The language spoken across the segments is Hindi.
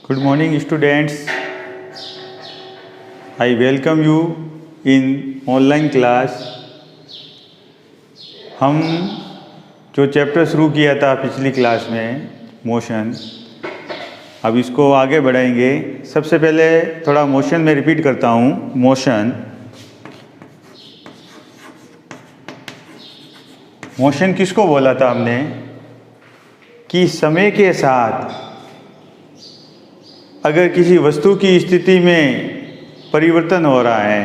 Good morning, students. I welcome you in online class. हम जो चैप्टर शुरू किया था पिछली क्लास में मोशन, अब इसको आगे बढ़ाएंगे। सबसे पहले थोड़ा मोशन में रिपीट करता हूँ। मोशन किसको बोला था हमने कि समय के साथ अगर किसी वस्तु की स्थिति में परिवर्तन हो रहा है,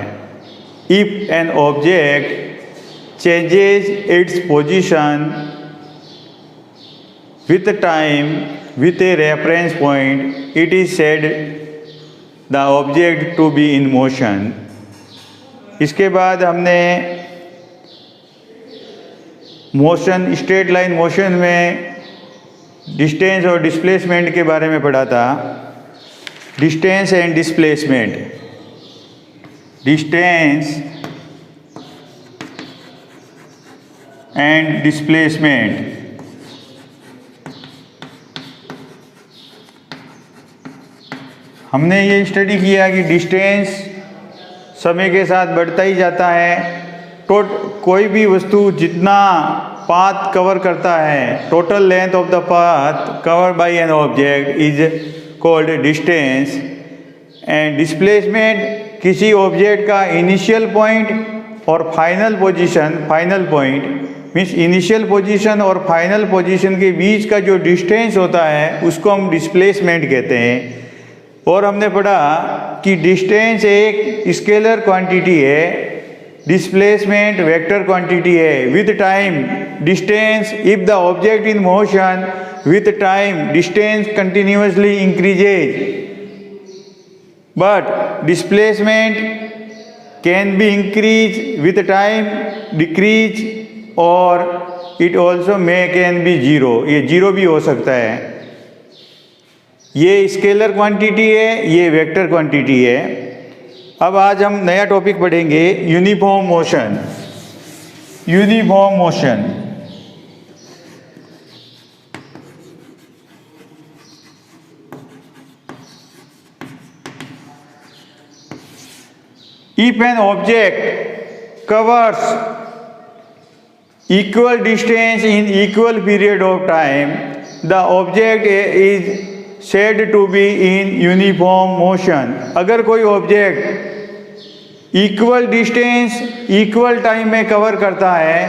if an object changes its position with time with a reference point, it is said the object to be in motion. इसके बाद हमने मोशन, स्ट्रेट लाइन मोशन में डिस्टेंस और डिस्प्लेसमेंट के बारे में पढ़ा था। Distance and displacement, distance and displacement. हमने ये स्टडी किया कि डिस्टेंस समय के साथ बढ़ता ही जाता है। कोई भी वस्तु जितना पाथ कवर करता है, total length of the path covered by an object is called distance. And displacement किसी ऑब्जेक्ट का इनिशियल पॉइंट और final position, final point means initial position और फाइनल पोजीशन के बीच का जो डिस्टेंस होता है उसको हम डिस्प्लेसमेंट कहते हैं। और हमने पढ़ा कि डिस्टेंस एक स्केलर क्वांटिटी है, डिस्प्लेसमेंट वेक्टर क्वांटिटी है। With time distance, if the object in motion, with time distance continuously increases, but displacement can be increased with time, decrease, or it also can be zero। ये जीरो भी हो सकता है। ये स्केलर क्वांटिटी है, ये वेक्टर क्वांटिटी है। अब आज हम नया टॉपिक पढ़ेंगे, uniform motion. Uniform motion, if an object covers equal distance in equal period of time, the object is said to be in uniform motion। अगर कोई object equal distance equal time में कवर करता है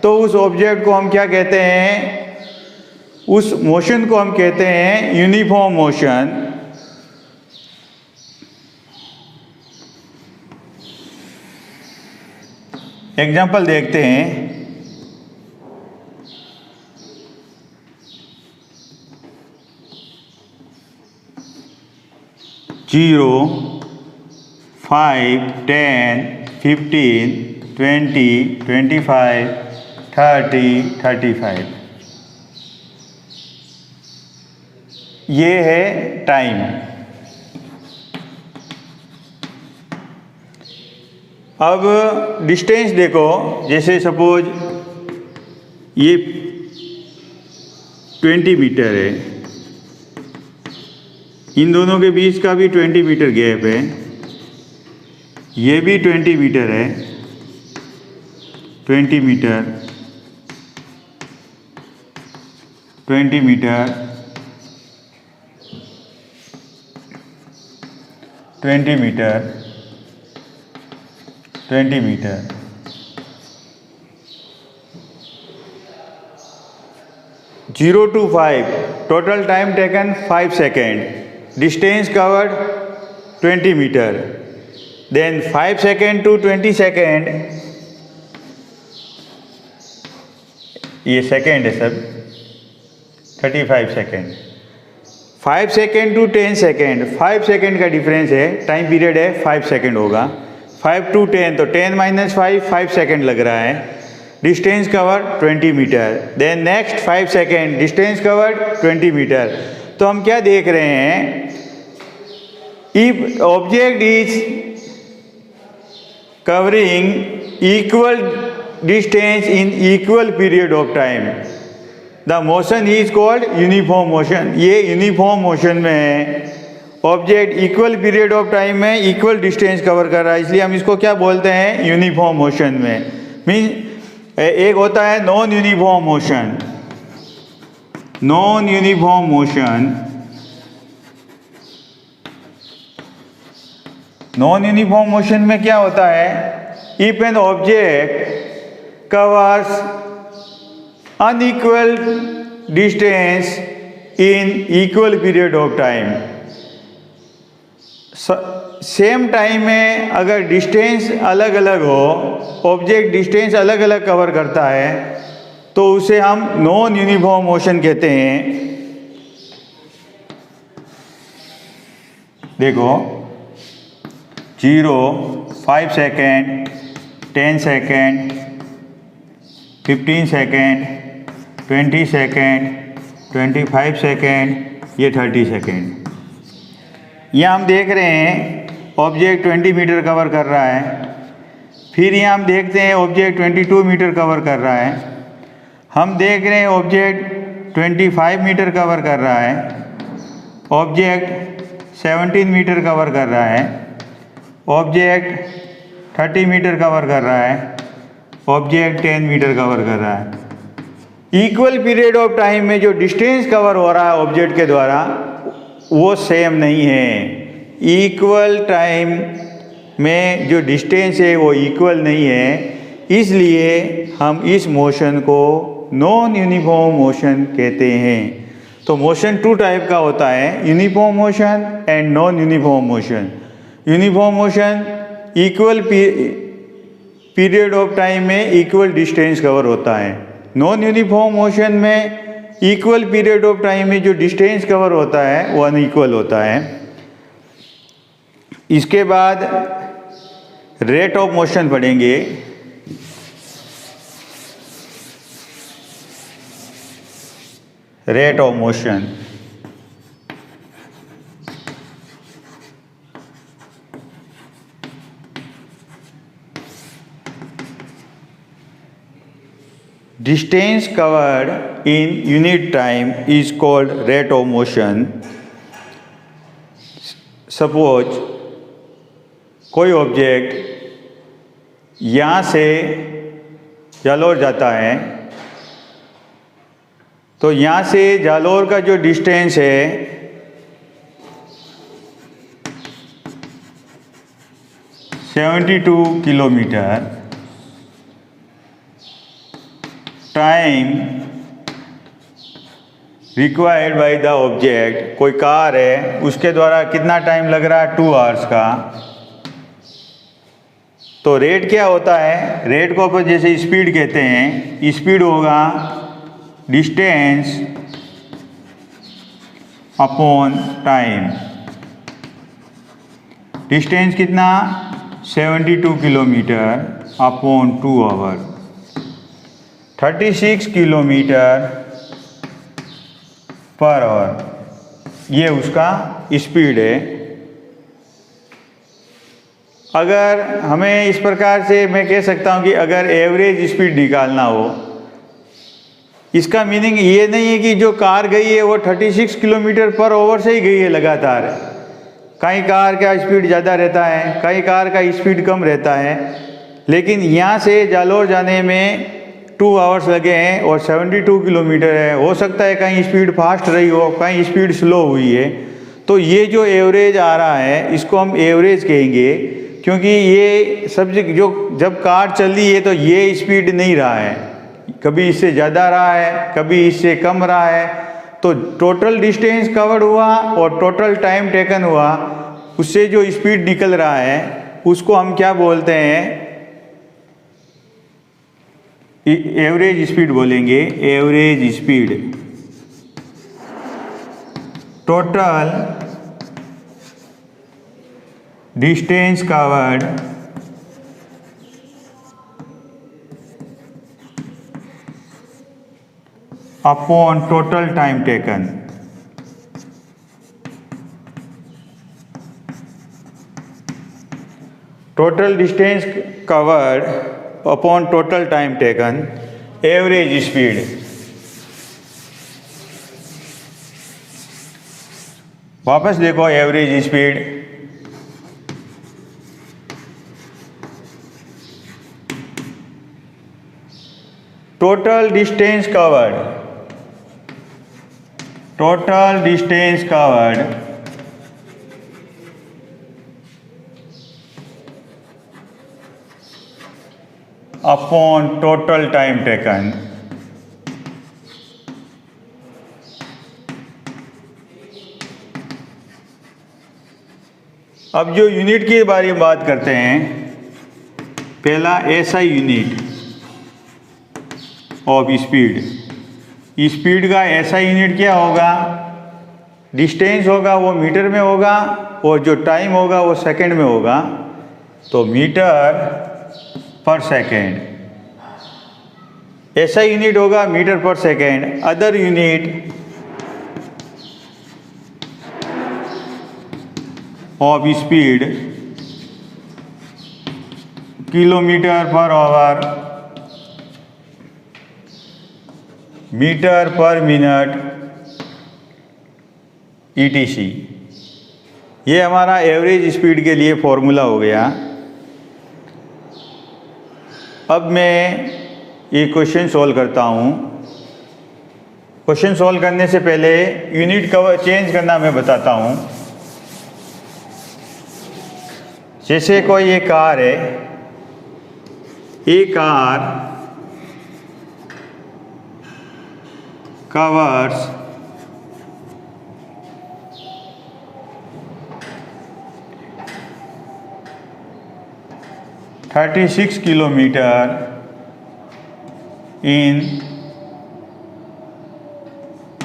तो उस ऑब्जेक्ट को हम क्या कहते हैं? उस मोशन को हम कहते हैं यूनिफॉर्म मोशन। एग्जाम्पल देखते हैं। 0, 5, 10, 15, 20, 25, 30, 35। ये है टाइम। अब डिस्टेंस देखो, जैसे सपोज ये 20 मीटर है, इन दोनों के बीच का भी 20 मीटर गैप है, ये भी 20 मीटर है, 20 metre, 20 metre, 20 metre, 20 metre. Zero to 5, total time taken 5 second. Distance covered 20 metre. Then 5 second to 20 second, ये सेकेंड है सब, 35 सेकेंड। 5 सेकेंड टू 10 सेकेंड, 5 सेकेंड का डिफरेंस है, टाइम पीरियड है 5 सेकेंड होगा। 5 to 10 तो 10 - 5, 5 सेकेंड लग रहा है। Distance cover 20 metre. Then next 5 second, distance covered 20 metre. तो हम क्या देख रहे हैं? If object is covering equal distance in equal period of time, the motion is called uniform motion. ये यूनिफॉर्म मोशन में है, object equal period of time में इक्वल डिस्टेंस कवर कर रहा है, इसलिए हम इसको क्या बोलते हैं, यूनिफॉर्म मोशन में। मीन एक होता है non uniform motion. Non uniform motion, non uniform motion में क्या होता है, if an object covers unequal distance in equal period of time, same time में अगर डिस्टेंस अलग अलग हो, ऑब्जेक्ट डिस्टेंस अलग अलग कवर करता है, तो उसे हम नॉन यूनिफॉर्म मोशन कहते हैं। देखो 0, 5 second, 10 second, 15 second, 20 second, 25 second, ये 30 सेकेंड। यहाँ हम देख रहे हैं ऑब्जेक्ट 20 मीटर कवर कर रहा है, फिर यहाँ हम देखते हैं ऑब्जेक्ट 22 मीटर कवर कर रहा है, हम देख रहे हैं ऑब्जेक्ट 25 मीटर कवर कर रहा है, ऑब्जेक्ट 17 मीटर कवर कर रहा है, ऑब्जेक्ट 30 मीटर कवर कर रहा है, ऑब्जेक्ट 10 मीटर कवर कर रहा है। इक्वल पीरियड ऑफ टाइम में जो डिस्टेंस कवर हो रहा है ऑब्जेक्ट के द्वारा वो सेम नहीं है। इक्वल टाइम में जो डिस्टेंस है वो इक्वल नहीं है, इसलिए हम इस मोशन को नॉन यूनिफॉर्म मोशन कहते हैं। तो मोशन 2 टाइप का होता है, uniform motion and non uniform motion. Uniform motion equal period of time में इक्वल डिस्टेंस कवर होता है। नॉन यूनिफॉर्म मोशन में इक्वल पीरियड ऑफ टाइम में जो डिस्टेंस कवर होता है वो अनइक्वल होता है। इसके बाद रेट ऑफ मोशन पढ़ेंगे। Rate of motion, distance covered in unit time is called rate of motion. Suppose कोई ऑब्जेक्ट यहाँ से जालोर जाता है, तो यहाँ से जालोर का जो डिस्टेंस है (72 kilometre), time required by the object, कोई कार है उसके द्वारा कितना टाइम लग रहा है, 2 आवर्स का। तो रेट क्या होता है, रेट को अपन जैसे स्पीड कहते हैं, स्पीड होगा डिस्टेंस अपॉन टाइम। डिस्टेंस कितना, 72 kilometre upon 2 hour, 36 kilometre per hour, ये उसका स्पीड है। अगर हमें इस प्रकार से मैं कह सकता हूँ कि अगर एवरेज स्पीड निकालना हो, इसका मीनिंग ये नहीं है कि जो कार गई है वो 36 किलोमीटर पर आवर से ही गई है लगातार। कई कार का स्पीड ज़्यादा रहता है, कई कार का स्पीड कम रहता है, लेकिन यहाँ से जालोर जाने में 2 आवर्स लगे हैं और 72 किलोमीटर है। हो सकता है कहीं स्पीड फास्ट रही हो, कहीं स्पीड स्लो हुई है। तो ये जो एवरेज आ रहा है इसको हम एवरेज कहेंगे, क्योंकि ये सब जो जब कार चल रही है तो ये स्पीड नहीं रहा है, कभी इससे ज़्यादा रहा है, कभी इससे कम रहा है। तो टोटल डिस्टेंस कवर हुआ और टोटल टाइम टेकन हुआ, उससे जो स्पीड निकल रहा है उसको हम क्या बोलते हैं, एवरेज स्पीड बोलेंगे। Average speed, total distance covered upon total time taken. Total distance covered upon total time taken, average speed. वापस देखो average speed, total distance covered upon total time taken. अब जो यूनिट के बारे में बात करते हैं, पहला SI unit of speed. Speed का SI यूनिट क्या होगा? डिस्टेंस होगा वो मीटर में होगा और जो टाइम होगा वो सेकंड में होगा, तो metre per second. SI unit होगा metre per second. Other unit of speed kilometre per hour, metre per minute, ETC। ये हमारा एवरेज स्पीड के लिए फॉर्मूला हो गया। अब मैं ये क्वेश्चन सॉल्व करता हूँ। क्वेश्चन सॉल्व करने से पहले यूनिट कवर चेंज करना मैं बताता हूँ। जैसे कोई ये कार है, ये car covers 36 kilometre in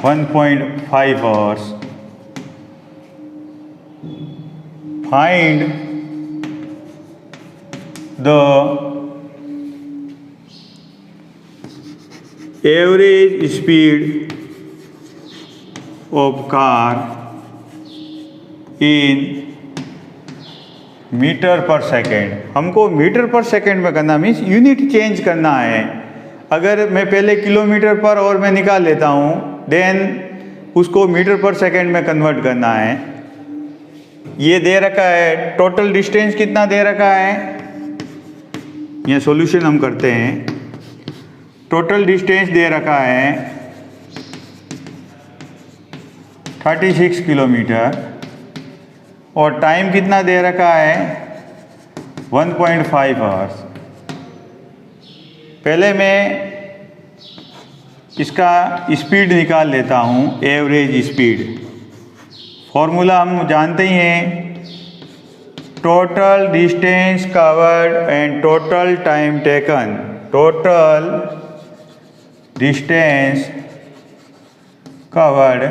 1.5 hours. Find the average speed of car in metre per second. हमको मीटर पर सेकेंड में करना मीन्स यूनिट चेंज करना है। अगर मैं पहले किलोमीटर पर और मैं निकाल लेता हूँ, देन उसको मीटर पर सेकेंड में कन्वर्ट करना है। ये दे रखा है, टोटल डिस्टेंस कितना दे रखा है, ये सॉल्यूशन हम करते हैं। टोटल डिस्टेंस दे रखा है 36 किलोमीटर और टाइम कितना दे रखा है 1.5 आवर्स। पहले मैं इसका स्पीड निकाल लेता हूँ, एवरेज स्पीड। फॉर्मूला हम जानते ही हैं, total distance covered and total time taken. Total distance covered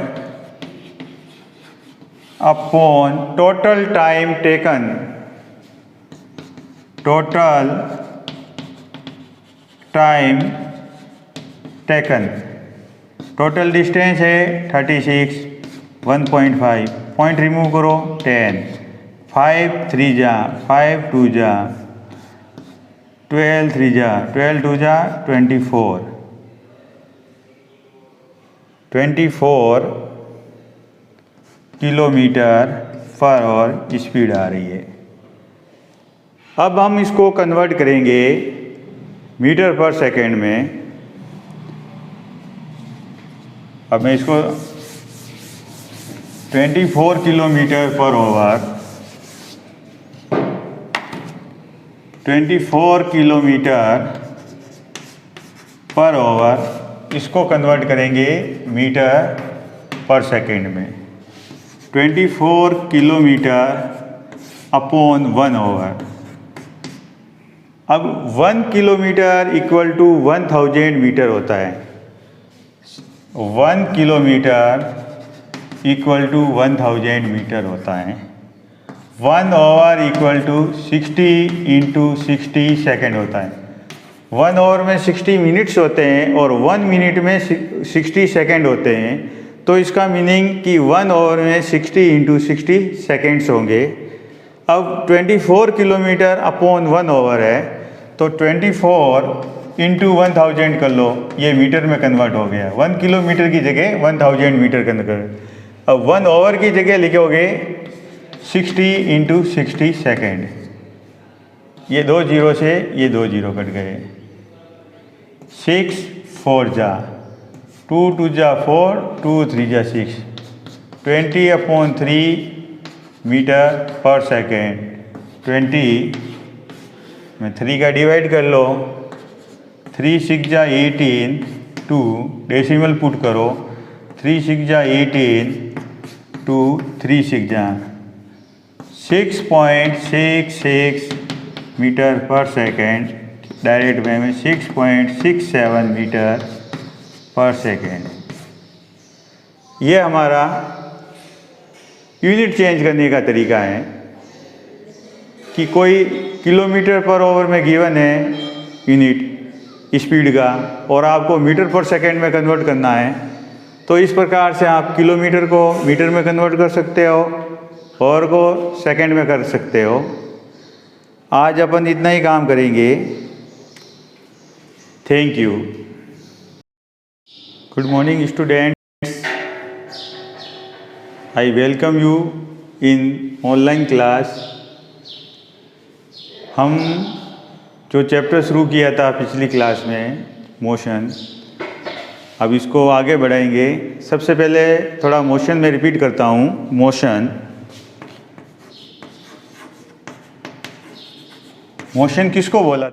upon total time taken. Total time taken, total distance है 36, 1.5, पॉइंट रिमूव करो 10, 5 3 जा 5 2 जा 12 3 जा 12 2 जा 24 किलोमीटर पर आवर स्पीड आ रही है। अब हम इसको कन्वर्ट करेंगे मीटर पर सेकेंड में। अब मैं इसको 24 kilometre per our, 24 kilometre per our, इसको कन्वर्ट करेंगे मीटर पर सेकेंड में। 24 किलोमीटर अपॉन 1 आवर। अब 1 किलोमीटर इक्वल टू 1000 मीटर होता है। 1 किलोमीटर इक्वल टू 1000 मीटर होता है। 1 hour equal to 60 into 60 second होता है। 1 आवर में 60 मिनट्स होते हैं और 1 मिनट में 60 सेकेंड होते हैं। तो इसका मीनिंग कि 1 आवर में 60 इंटू 60 सेकेंड्स होंगे। अब 24 किलोमीटर अपॉन 1 आवर है, तो 24 इंटू 1000 कर लो, ये मीटर में कन्वर्ट हो गया। 1 किलोमीटर की जगह 1000 मीटर कन्वर्ट। अब 1 ओवर की जगह लिखोगे 60 × 60 सेकेंड। ये 2 जीरो से ये 2 जीरो कट गए। 6 4 जा 2 2 जा 4 2 3 जा 6 20/3 मीटर पर सेकेंड। 20 में 3 का डिवाइड कर लो। 3 6 जा 18 2 डेसिमल पुट करो। 3 6 जा 18 2 3 6 जा 6.66 metre per second. Direct way में 6.67 मीटर पर सेकेंड। ये हमारा यूनिट चेंज करने का तरीका है कि कोई किलोमीटर पर आवर में गिवन है यूनिट स्पीड का और आपको मीटर पर सेकेंड में कन्वर्ट करना है, तो इस प्रकार से आप किलोमीटर को मीटर में कन्वर्ट कर सकते हो और को सेकेंड में कर सकते हो। आज अपन इतना ही काम करेंगे। Thank you. Good morning students, I welcome you in online class. हम जो चैप्टर शुरू किया था पिछली क्लास में मोशन, अब इसको आगे बढ़ाएंगे। सबसे पहले थोड़ा मोशन में रिपीट करता हूँ। मोशन किसको बोला?